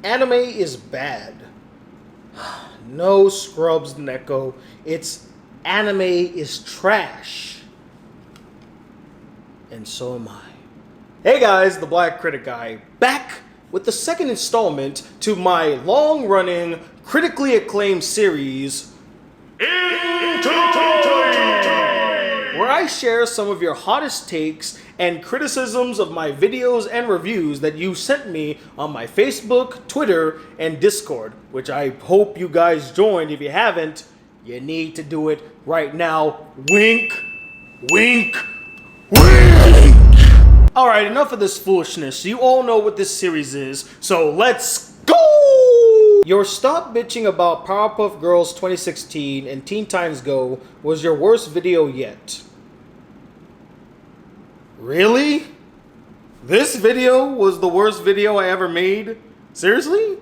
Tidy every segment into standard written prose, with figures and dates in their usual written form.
Anime is bad. No scrubs, Neko. It's anime is trash. And so am I. Hey guys, the Black Critic Guy, back with the second installment to my long-running, critically acclaimed series, where I share some of your hottest takes and criticisms of my videos and reviews that you sent me on my Facebook, Twitter, and Discord, which I hope you guys joined. If you haven't, you need to do it right now. Wink, wink, wink! Alright, enough of this foolishness. You all know what this series is, so let's go! Your Stop Bitching About Powerpuff Girls 2016 and Teen Titans Go was your worst video yet. Really? This video was the worst video I ever made? Seriously?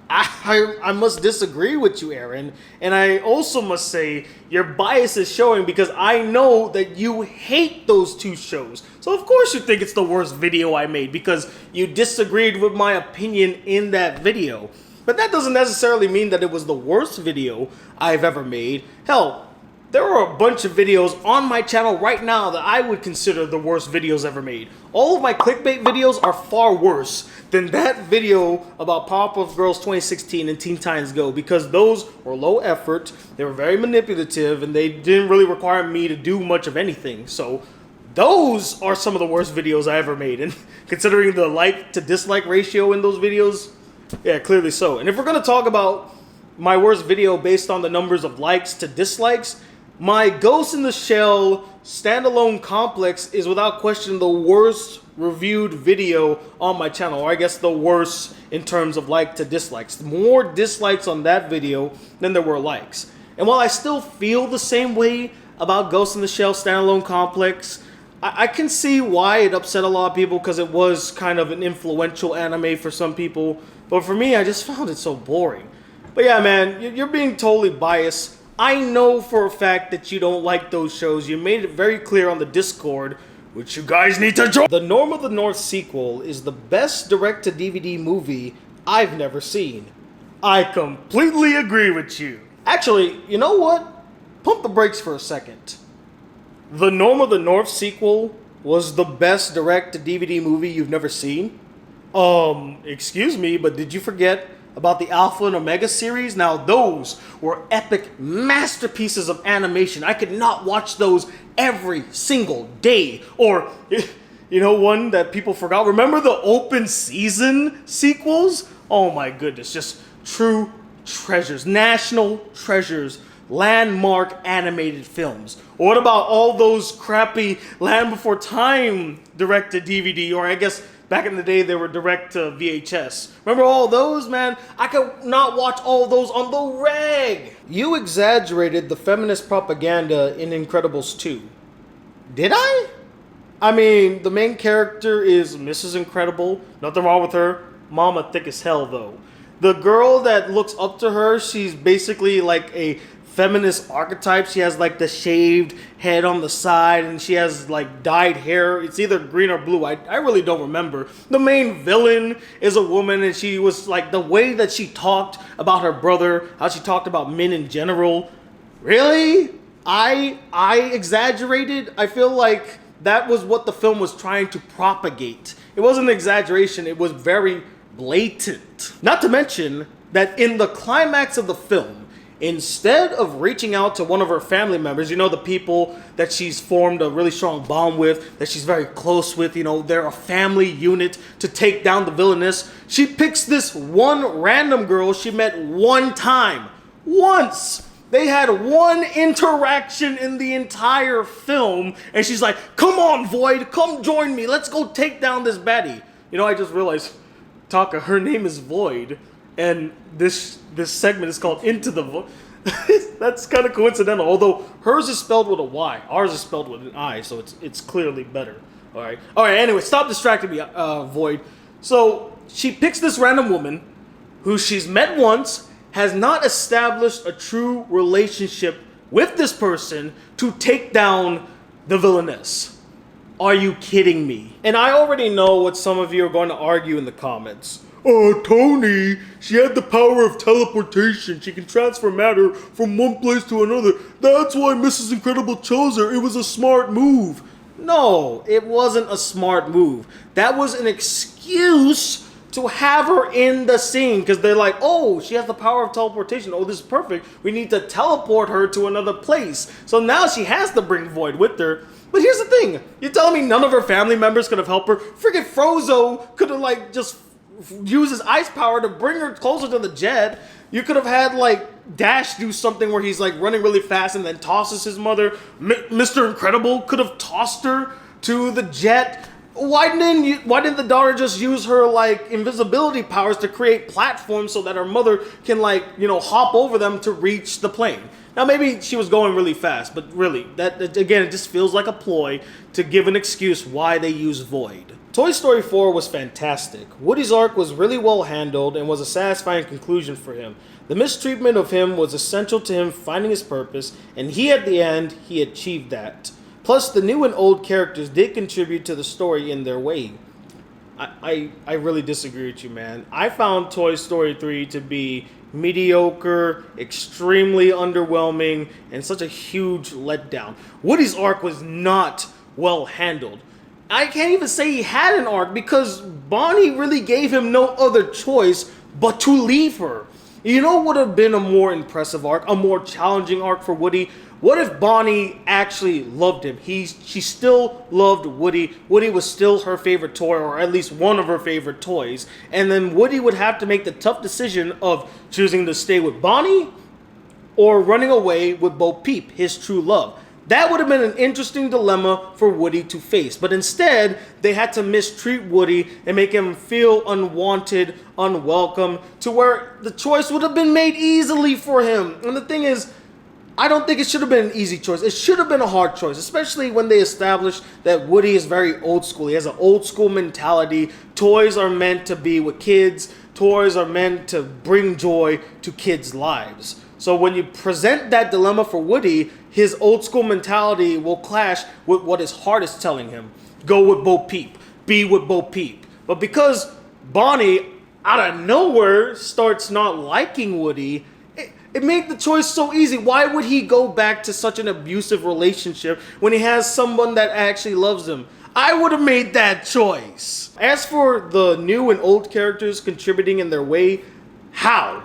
I must disagree with you, Aaron. And I also must say your bias is showing because I know that you hate those two shows. So of course you think it's the worst video I made because you disagreed with my opinion in that video. But that doesn't necessarily mean that it was the worst video I've ever made. Hell, there are a bunch of videos on my channel right now that I would consider the worst videos ever made. All of my clickbait videos are far worse than that video about Powerpuff Girls 2016 and Teen Titans Go because those were low effort, they were very manipulative, and they didn't really require me to do much of anything. So those are some of the worst videos I ever made. And considering the like to dislike ratio in those videos, yeah, clearly so. And if we're going to talk about my worst video based on the numbers of likes to dislikes, my Ghost in the Shell standalone complex is without question the worst reviewed video on my channel, or I guess the worst in terms of like to dislikes. More dislikes on that video than there were likes. And while I still feel the same way about Ghost in the Shell standalone complex, I can see why it upset a lot of people because it was kind of an influential anime for some people. But for me, I just found it so boring. But yeah, man, you're being totally biased. I know for a fact that you don't like those shows. You made it very clear on the Discord, which you guys need to join. The Norm of the North sequel is the best direct-to-DVD movie I've never seen. I completely agree with you. Actually, you know what? Pump the brakes for a second. The Norm of the North sequel was the best direct-to-DVD movie you've never seen? Excuse me, but did you forget about the Alpha and Omega series? Now those were epic masterpieces of animation. I could not watch those every single day. Or, you know, one that people forgot. Remember the open season sequels? Oh my goodness, just true treasures, national treasures, landmark animated films. Or what about all those crappy Land Before Time direct-to-DVD, or I guess back in the day, they were direct to VHS. Remember all those, man? I could not watch all those on the reg. You exaggerated the feminist propaganda in Incredibles 2. Did I? I mean, the main character is Mrs. Incredible. Nothing wrong with her. Mama thick as hell, though. The girl that looks up to her, she's basically like a feminist archetype. She has like the shaved head on the side and she has like dyed hair. It's either green or blue. I really don't remember. The main villain is a woman and she was like the way that she talked about her brother, how she talked about men in general. Really? I exaggerated? I feel like that was what the film was trying to propagate. It wasn't an exaggeration. It was very blatant. Not to mention that in the climax of the film, instead of reaching out to one of her family members, you know, the people that she's formed a really strong bond with, that she's very close with, you know, they're a family unit to take down the villainess, she picks this one random girl she met one time. Once! They had one interaction in the entire film, and she's like, come on, Void, come join me, let's go take down this baddie. You know, I just realized, Taka, her name is Void, and this segment is called Into the Void. That's kind of coincidental, although hers is spelled with a Y. Ours is spelled with an I, so it's clearly better. Alright, anyway, stop distracting me, Void. So, she picks this random woman who she's met once, has not established a true relationship with this person to take down the villainess. Are you kidding me? And I already know what some of you are going to argue in the comments. Tony, she had the power of teleportation. She can transfer matter from one place to another. That's why Mrs. Incredible chose her. It was a smart move. No, it wasn't a smart move. That was an excuse to have her in the scene, because they're like, oh, she has the power of teleportation. Oh, this is perfect. We need to teleport her to another place. So now she has to bring Void with her. But here's the thing. You're telling me none of her family members could have helped her? Freaking Frozo could have, like, just used his ice power to bring her closer to the jet. You could have had, like, Dash do something where he's, like, running really fast and then tosses his mother. Mr. Incredible could have tossed her to the jet. Why didn't the daughter just use her, like, invisibility powers to create platforms so that her mother can, like, you know, hop over them to reach the plane? Now, maybe she was going really fast, but really, that again, it just feels like a ploy to give an excuse why they use Void. Toy Story 4 was fantastic. Woody's arc was really well handled and was a satisfying conclusion for him. The mistreatment of him was essential to him finding his purpose, and at the end, he achieved that. Plus, the new and old characters did contribute to the story in their way. I really disagree with you, man. I found Toy Story 3 to be mediocre, extremely underwhelming, and such a huge letdown. Woody's arc was not well handled. I can't even say he had an arc because Bonnie really gave him no other choice but to leave her. You know what would have been a more impressive arc, a more challenging arc for Woody? What if Bonnie actually loved him? She still loved Woody. Woody was still her favorite toy, or at least one of her favorite toys. And then Woody would have to make the tough decision of choosing to stay with Bonnie or running away with Bo Peep, his true love. That would have been an interesting dilemma for Woody to face. But instead, they had to mistreat Woody and make him feel unwanted, unwelcome, to where the choice would have been made easily for him. And the thing is, I don't think it should have been an easy choice. It should have been a hard choice, especially when they established that Woody is very old school. He has an old school mentality. Toys are meant to be with kids. Toys are meant to bring joy to kids' lives. So when you present that dilemma for Woody, his old school mentality will clash with what his heart is telling him. Go with Bo Peep. Be with Bo Peep. But because Bonnie, out of nowhere, starts not liking Woody, it made the choice so easy. Why would he go back to such an abusive relationship when he has someone that actually loves him? I would have made that choice. As for the new and old characters contributing in their way, how?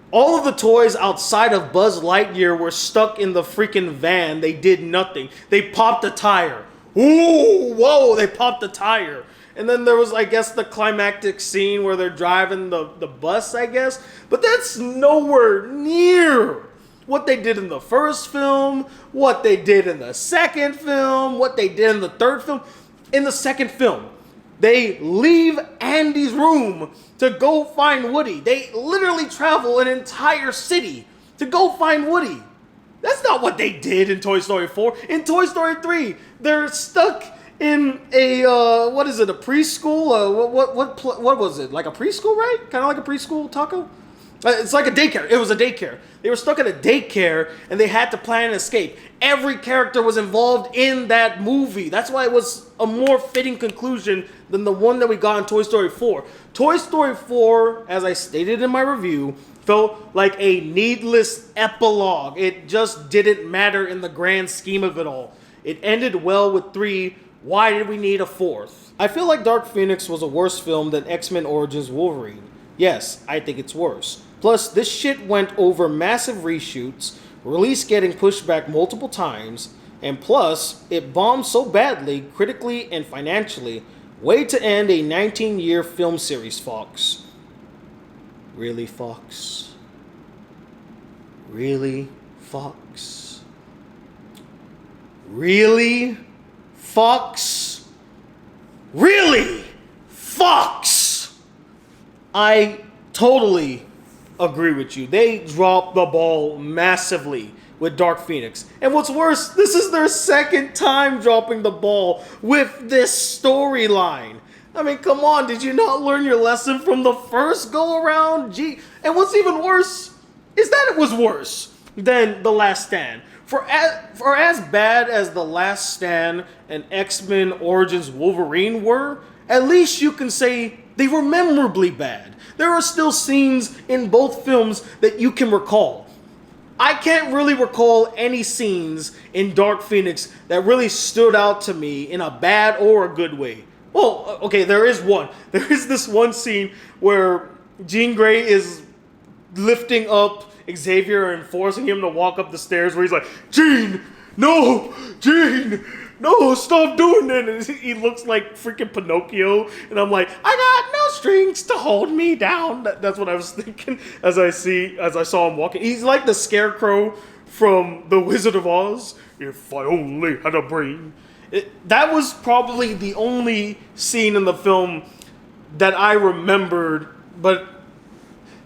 All of the toys outside of Buzz Lightyear were stuck in the freaking van. They did nothing. They popped a tire. Ooh, whoa, they popped a tire. And then there was, I guess, the climactic scene where they're driving the bus, I guess. But that's nowhere near what they did in the first film, what they did in the second film, what they did in the third film. In the second film, they leave Andy's room to go find Woody. They literally travel an entire city to go find Woody. That's not what they did in Toy Story 4. In Toy Story 3, they're stuck in a, what is it, a preschool? What was it? Like a preschool, right? Kind of like a preschool taco? It's like a daycare. It was a daycare. They were stuck at a daycare, and they had to plan an escape. Every character was involved in that movie. That's why it was a more fitting conclusion than the one that we got in Toy Story 4. Toy Story 4, as I stated in my review, felt like a needless epilogue. It just didn't matter in the grand scheme of it all. It ended well with 3. Why did we need a 4th? I feel like Dark Phoenix was a worse film than X-Men Origins Wolverine. Yes, I think it's worse. Plus, this shit went over massive reshoots, release getting pushed back multiple times, and plus, it bombed so badly, critically and financially. Way to end a 19-year film series, Fox. Really, Fox? Really, Fox? Really, Fox? Really, Fox? I totally agree with you. They dropped the ball massively with Dark Phoenix. And what's worse, this is their second time dropping the ball with this storyline. I mean, come on, did you not learn your lesson from the first go-around? Gee, and what's even worse is that it was worse than The Last Stand. For as bad as The Last Stand and X-Men Origins Wolverine were, at least you can say They were memorably bad. There are still scenes in both films that you can recall. I can't really recall any scenes in Dark Phoenix that really stood out to me in a bad or a good way. Well, okay, there is one. There is this one scene where Jean Grey is lifting up Xavier and forcing him to walk up the stairs where he's like, Jean, no, Jean, no, stop doing that. And he looks like freaking Pinocchio. And I'm like, I got no strings to hold me down. That's what I was thinking as I saw him walking. He's like the Scarecrow from The Wizard of Oz. If I only had a brain. That was probably the only scene in the film that I remembered, but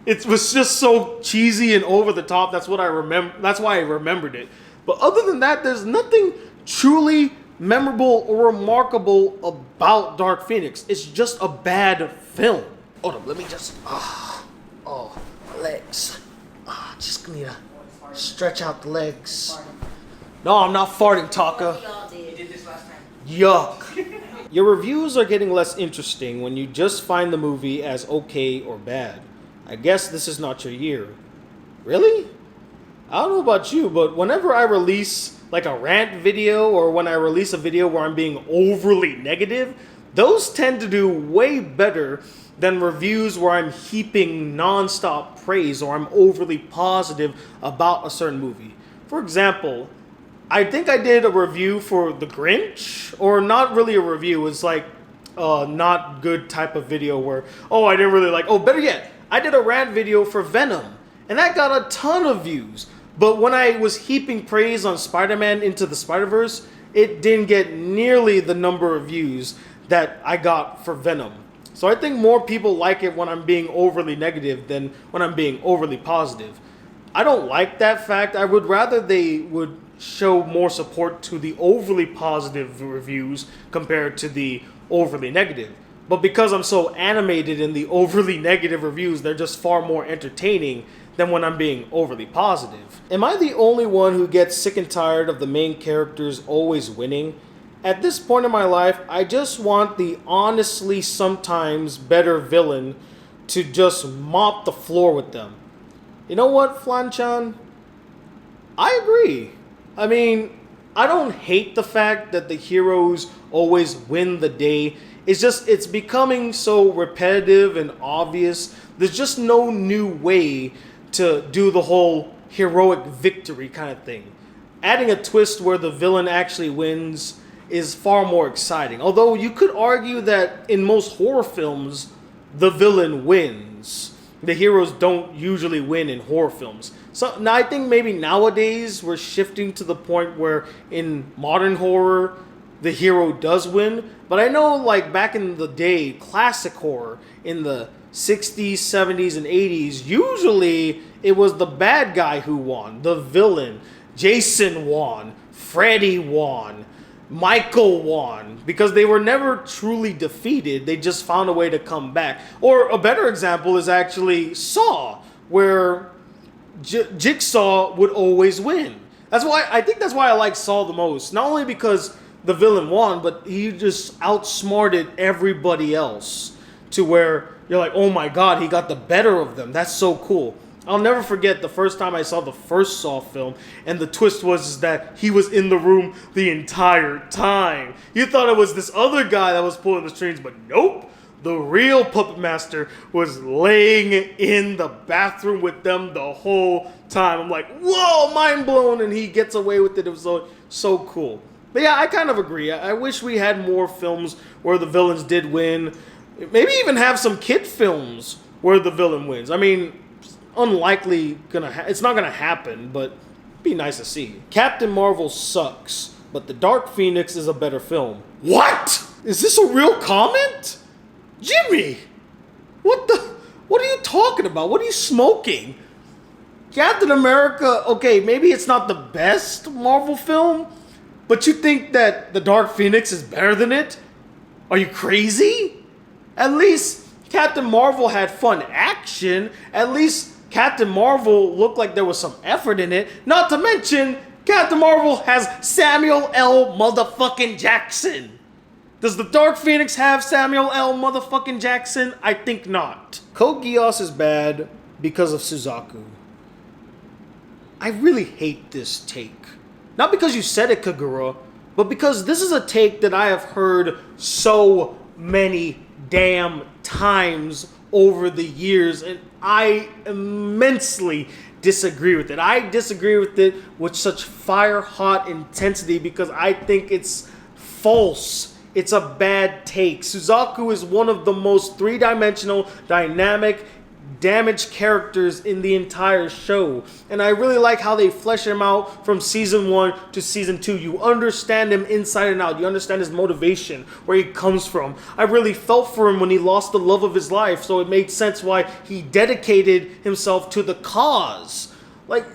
it was just so cheesy and over the top. That's what I remember. That's why I remembered it. But other than that, there's nothing truly memorable or remarkable about Dark Phoenix. It's just a bad film. Hold up, let me just. My legs. Just need to stretch out the legs. No, I'm not farting, Taka. You did this last time. Yuck. Your reviews are getting less interesting when you just find the movie as okay or bad. I guess this is not your year. Really? I don't know about you, but whenever I release like a rant video or when I release a video where I'm being overly negative, those tend to do way better than reviews where I'm heaping non-stop praise or I'm overly positive about a certain movie. For example, I think I did a review for The Grinch, or not really a review, it's like a not good type of video where, I didn't really like, better yet, I did a rant video for Venom, and that got a ton of views. But when I was heaping praise on Spider-Man Into the Spider-Verse, it didn't get nearly the number of views that I got for Venom. So I think more people like it when I'm being overly negative than when I'm being overly positive. I don't like that fact. I would rather they would show more support to the overly positive reviews compared to the overly negative. But because I'm so animated in the overly negative reviews, they're just far more entertaining than when I'm being overly positive. Am I the only one who gets sick and tired of the main characters always winning? At this point in my life, I just want the honestly sometimes better villain to just mop the floor with them. You know what, Flanchan? I agree. I mean, I don't hate the fact that the heroes always win the day. It's becoming so repetitive and obvious. There's just no new way to do the whole heroic victory kind of thing. Adding a twist where the villain actually wins is far more exciting. Although you could argue that in most horror films, the villain wins. The heroes don't usually win in horror films. So now I think maybe nowadays we're shifting to the point where in modern horror, the hero does win. But I know like back in the day, classic horror in the 60s, 70s, and 80s, usually it was the bad guy who won, the villain. Jason won, Freddy won, Michael won, because they were never truly defeated. They just found a way to come back. Or a better example is actually Saw, where Jigsaw would always win. That's why I like Saw the most. Not only because the villain won, but he just outsmarted everybody else to where you're like, oh my god, he got the better of them. That's so cool. I'll never forget the first time I saw the first Saw film, and the twist was that he was in the room the entire time. You thought it was this other guy that was pulling the strings, but nope. The real puppet master was laying in the bathroom with them the whole time. I'm like, whoa, mind blown, and he gets away with it. It was so cool. But yeah, I kind of agree. I wish we had more films where the villains did win. Maybe even have some kid films where the villain wins. I mean, unlikely it's not gonna happen, but it'd be nice to see. Captain Marvel sucks, but the Dark Phoenix is a better film. What? Is this a real comment? Jimmy! What are you talking about? What are you smoking? Captain America, okay, maybe it's not the best Marvel film, but you think that the Dark Phoenix is better than it? Are you crazy? At least Captain Marvel had fun action. At least Captain Marvel looked like there was some effort in it. Not to mention, Captain Marvel has Samuel L. motherfucking Jackson. Does the Dark Phoenix have Samuel L. motherfucking Jackson? I think not. Code Geass is bad because of Suzaku. I really hate this take. Not because you said it, Kagura, but because this is a take that I have heard so many damn times over the years, and I immensely disagree with it. I disagree with it with such fire-hot intensity because I think it's false. It's a bad take. Suzaku is one of the most three-dimensional, dynamic, damaged characters in the entire show. And I really like how they flesh him out from season 1 to season 2. You understand him inside and out. You understand his motivation, where he comes from. I really felt for him when he lost the love of his life, so it made sense why he dedicated himself to the cause. Like,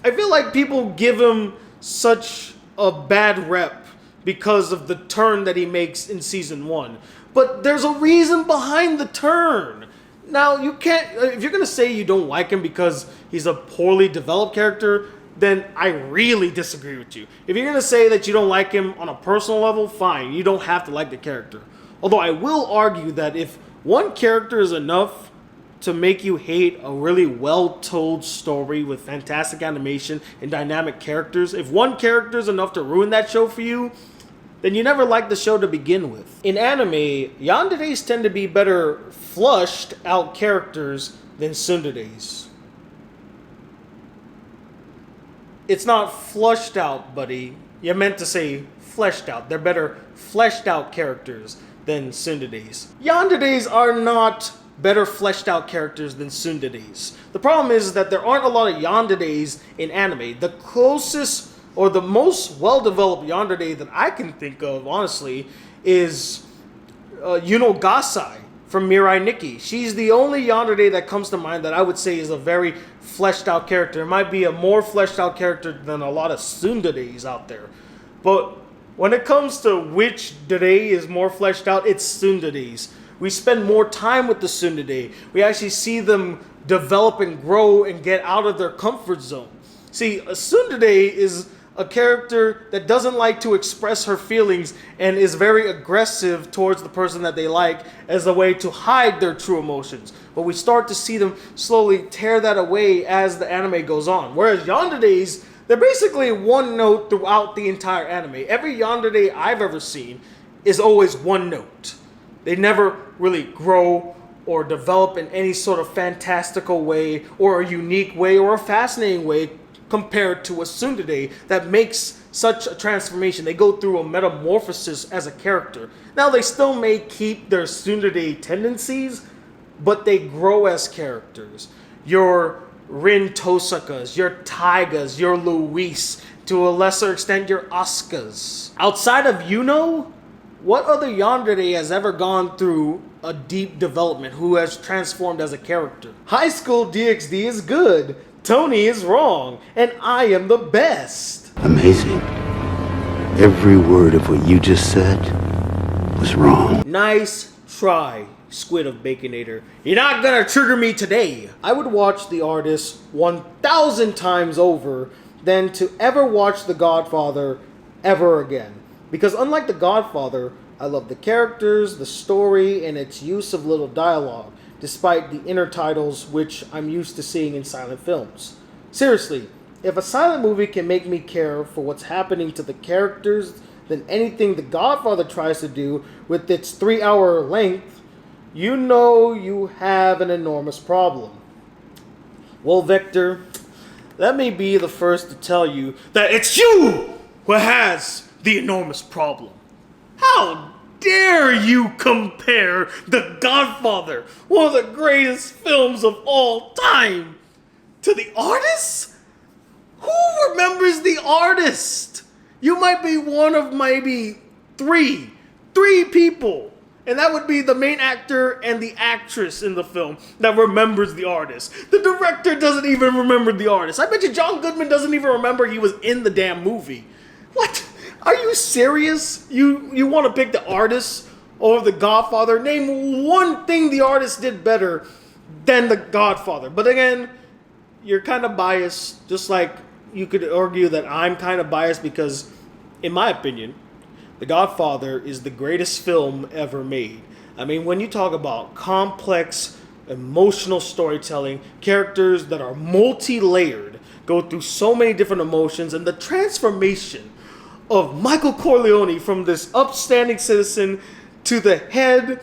I feel like people give him such a bad rep because of the turn that he makes in season 1. But there's a reason behind the turn. Now, you can't, if you're going to say you don't like him because he's a poorly developed character, then I really disagree with you. If you're going to say that you don't like him on a personal level, fine. You don't have to like the character. Although I will argue that if one character is enough to make you hate a really well-told story with fantastic animation and dynamic characters, if one character is enough to ruin that show for you, then you never liked the show to begin with. In anime, Yonder Days tend to be better flushed out characters than Tsunderes. It's not flushed out, buddy. You meant to say fleshed out. They're better fleshed out characters than Tsunderes. Yonder Days are not better fleshed out characters than Tsunderes. The problem is that there aren't a lot of Yonder Days in anime. The closest or the most well-developed Yonder Day that I can think of, honestly, is Yuno Gasai from Mirai Nikki. She's the only Yonder Day that comes to mind that I would say is a very fleshed-out character. It might be a more fleshed-out character than a lot of Tsunderes out there. But when it comes to which day is more fleshed out, it's Tsunderes. We spend more time with the Tsundere. We actually see them develop and grow and get out of their comfort zone. See, a Tsundere is a character that doesn't like to express her feelings and is very aggressive towards the person that they like as a way to hide their true emotions. But we start to see them slowly tear that away as the anime goes on. Whereas Yonder Days, they're basically one note throughout the entire anime. Every Yonder Day I've ever seen is always one note. They never really grow or develop in any sort of fantastical way or a unique way or a fascinating way compared to a tsundere that makes such a transformation. They go through a metamorphosis as a character. Now, they still may keep their tsundere tendencies, but they grow as characters. Your Rin Tosakas, your Taigas, your Luis, to a lesser extent, your Asukas. Outside of Yuno, what other yandere has ever gone through a deep development who has transformed as a character? High School DxD is good, Tony is wrong, and I am the best. Amazing. Every word of what you just said was wrong. Nice try, Squid of Baconator. You're not gonna trigger me today. I would watch The Artist 1,000 times over than to ever watch The Godfather ever again. Because unlike The Godfather, I love the characters, the story, and its use of little dialogue, despite the inner titles which I'm used to seeing in silent films. Seriously, if a silent movie can make me care for what's happening to the characters, then anything The Godfather tries to do with its 3-hour length, you know you have an enormous problem. Well, Victor, let me be the first to tell you that it's you who has the enormous problem. How dare you compare The Godfather, one of the greatest films of all time, to The Artist? Who remembers The Artist? You might be one of maybe three people. And that would be the main actor and the actress in the film that remembers The Artist. The director doesn't even remember The Artist. I bet you John Goodman doesn't even remember he was in the damn movie. What? Are you serious? You want to pick The Artist over The Godfather? Name one thing The Artist did better than The Godfather. But again, you're kind of biased, just like you could argue that I'm kind of biased because, in my opinion, The Godfather is the greatest film ever made. I mean, when you talk about complex, emotional storytelling, characters that are multi-layered, go through so many different emotions, and the transformation of Michael Corleone from this upstanding citizen to the head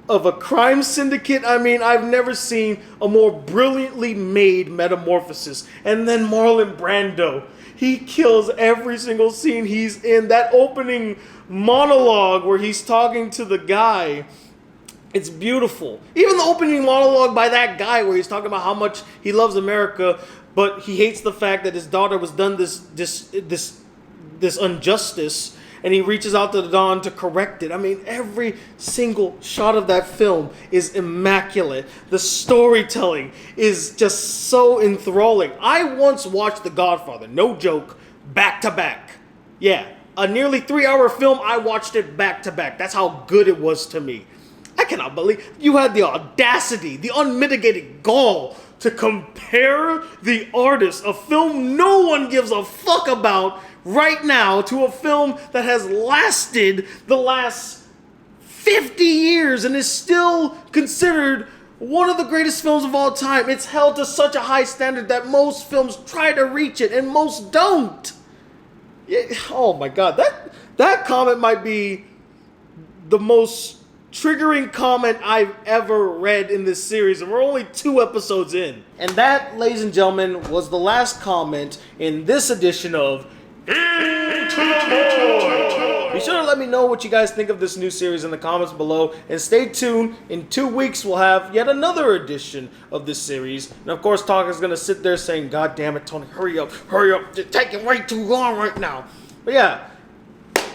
of a crime syndicate. I mean, I've never seen a more brilliantly made metamorphosis. And then Marlon Brando. He kills every single scene he's in. That opening monologue where he's talking to the guy, it's beautiful. Just the opening monologue by that guy where he's talking about how much he loves America, but he hates the fact that his daughter was done this injustice, and he reaches out to the Don to correct it. I mean, every single shot of that film is immaculate. The storytelling is just so enthralling. I once watched The Godfather, no joke, back to back. Yeah, a nearly 3-hour film, I watched it back to back. That's how good it was to me. I cannot believe you had the audacity, the unmitigated gall to compare the artist, a film no one gives a fuck about right now, to a film that has lasted the last 50 years and is still considered one of the greatest films of all time. It's held to such a high standard that most films try to reach it and most don't. Oh my god, that comment might be the most triggering comment I've ever read in this series, and we're only 2 episodes in. And that, ladies and gentlemen, was the last comment in this edition of Into the Void. Be sure to let me know what you guys think of this new series in the comments below, and stay tuned. In 2 weeks we'll have yet another edition of this series, and of course Talk is gonna sit there saying, "God damn it, Tony, hurry up, you're taking way too long right now." But yeah,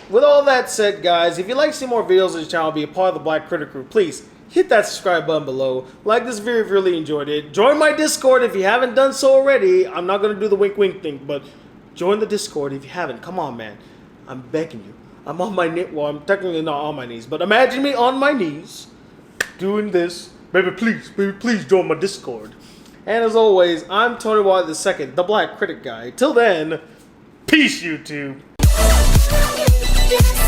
with all that said, guys, if you'd like to see more videos of this channel, be a part of the Black Critic Crew, please hit that subscribe button below. Like this video if you really enjoyed it. Join my Discord if you haven't done so already. I'm not going to do the wink wink thing, but join the Discord if you haven't. Come on, man. I'm begging you. I'm on my knee. Well, I'm technically not on my knees, but imagine me on my knees doing this. Baby, please join my Discord. And as always, I'm Tony Watt II, the Black Critic Guy. Till then, peace, YouTube. Yes.